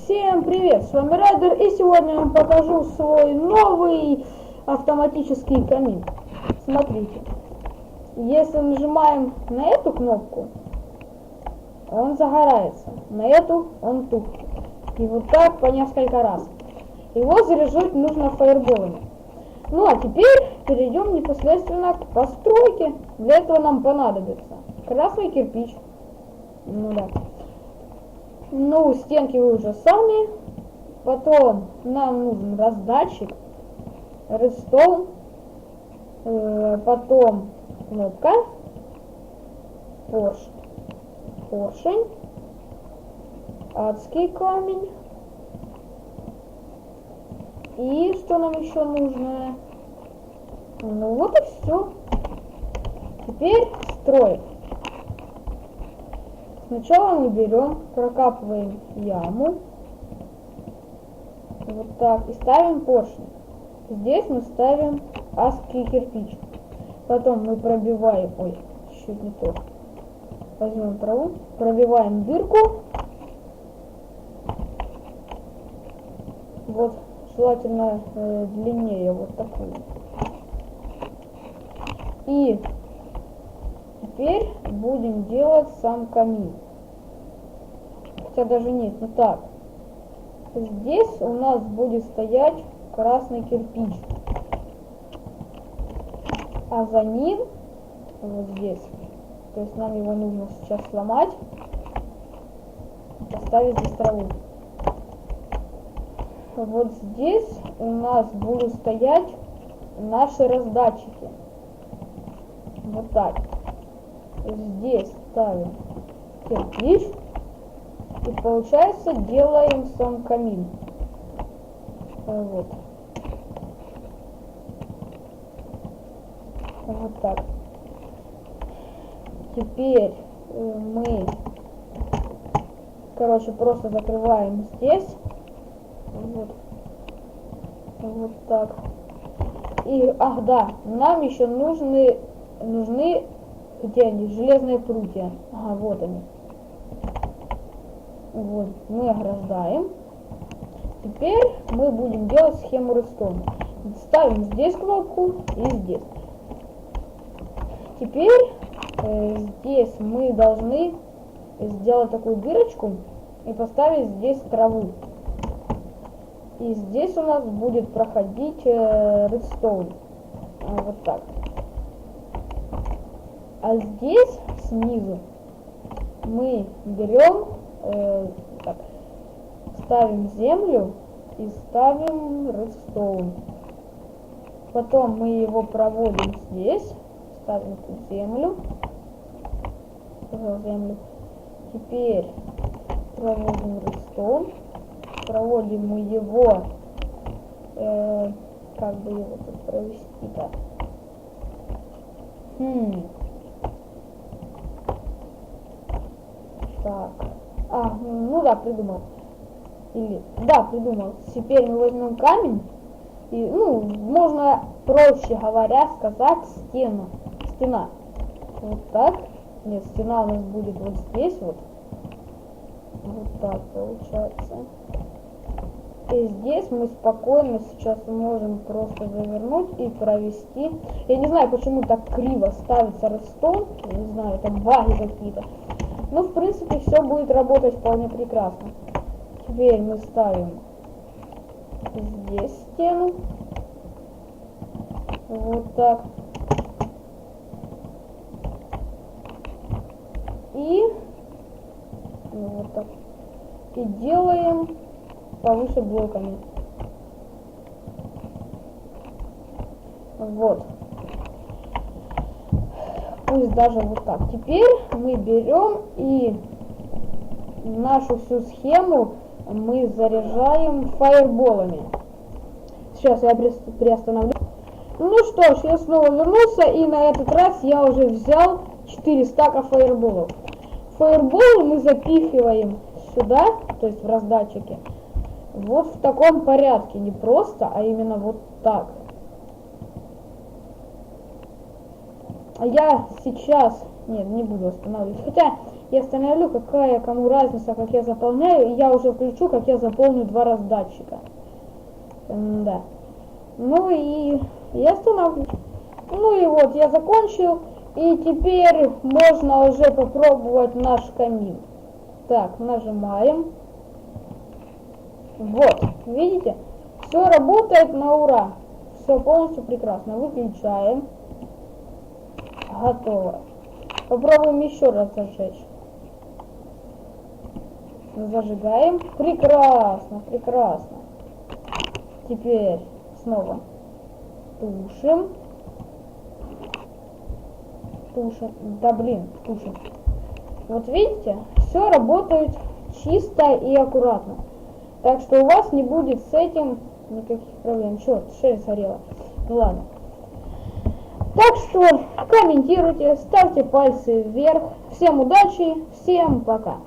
Всем привет, с вами Райдер, и сегодня я вам покажу свой новый автоматический камин. Смотрите, если нажимаем на эту кнопку, он загорается, на эту он тухнет. И вот так по несколько раз. Его заряжать нужно фаерболами. Ну а теперь перейдем непосредственно к постройке. Для этого нам понадобится красный кирпич. Ну, стенки вы уже сами. Потом нам нужен раздатчик, редстоун, потом кнопка, поршень, адский камень. И что нам еще нужно? Ну вот и все. Теперь строим. Сначала мы берем, прокапываем яму, вот так, и ставим поршень. Здесь мы ставим адский кирпич. Потом мы пробиваем, чуть не то, возьмем траву, пробиваем дырку, вот, желательно длиннее, вот такую. И теперь будем делать сам камин. Хотя даже нет, не так. Здесь у нас будет стоять красный кирпич. А за ним, вот здесь, то есть нам его нужно сейчас сломать, поставить здесь траву. Вот здесь у нас будут стоять наши раздатчики. Вот так. Здесь ставим кирпич и получается делаем сам камин. Вот. Вот так. Теперь мы, просто закрываем здесь. Вот так. И, да, нам еще нужны где они? Железные прутья. Ага, вот они. Вот, мы ограждаем. Теперь мы будем делать схему редстоуна. Ставим здесь кнопку и здесь. Теперь здесь мы должны сделать такую дырочку и поставить здесь траву. И здесь у нас будет проходить редстоун. Вот так. А здесь снизу мы берем, ставим землю и ставим редстоун. Потом мы его проводим здесь, ставим тут землю. Теперь проводим редстоун, проводим мы его, как бы его тут провести-то. Так. Придумал. Придумал. Теперь мы возьмем камень и, можно, проще говоря, сказать стена. Вот так. Нет, стена у нас будет вот здесь вот. Вот так получается. И здесь мы спокойно сейчас можем просто завернуть и провести. Я не знаю, почему так криво ставится редстоун. Я не знаю, это баги какие-то. Но в принципе все будет работать вполне прекрасно. Теперь мы ставим здесь стену. Вот так. И вот так. И делаем повыше блоками. Вот. Пусть даже вот так. Теперь мы берем и нашу всю схему мы заряжаем фаерболами. Сейчас я приостановлю. Ну что ж, я снова вернулся, и на этот раз я уже взял 4 стака фаерболов. Фаерболы мы запихиваем сюда, то есть в раздатчике, вот в таком порядке, не просто, а именно вот так. А я сейчас, нет, не буду останавливать, хотя я остановлю, какая кому разница, как я заполняю, и я уже включу, как я заполню 2 раза датчика. Да. Ну и я остановлю. Ну и вот, я закончил, и теперь можно уже попробовать наш камин. Так, нажимаем. Вот, видите? Все работает на ура. Все полностью прекрасно. Выключаем. Готово. Попробуем еще раз зажечь. Зажигаем. Прекрасно, прекрасно. Теперь снова тушим. Тушим. Да блин, тушим. Вот видите, все работает чисто и аккуратно. Так что у вас не будет с этим никаких проблем. Черт, шея сгорела. Ну ладно. Так что комментируйте, ставьте пальцы вверх. Всем удачи, всем пока.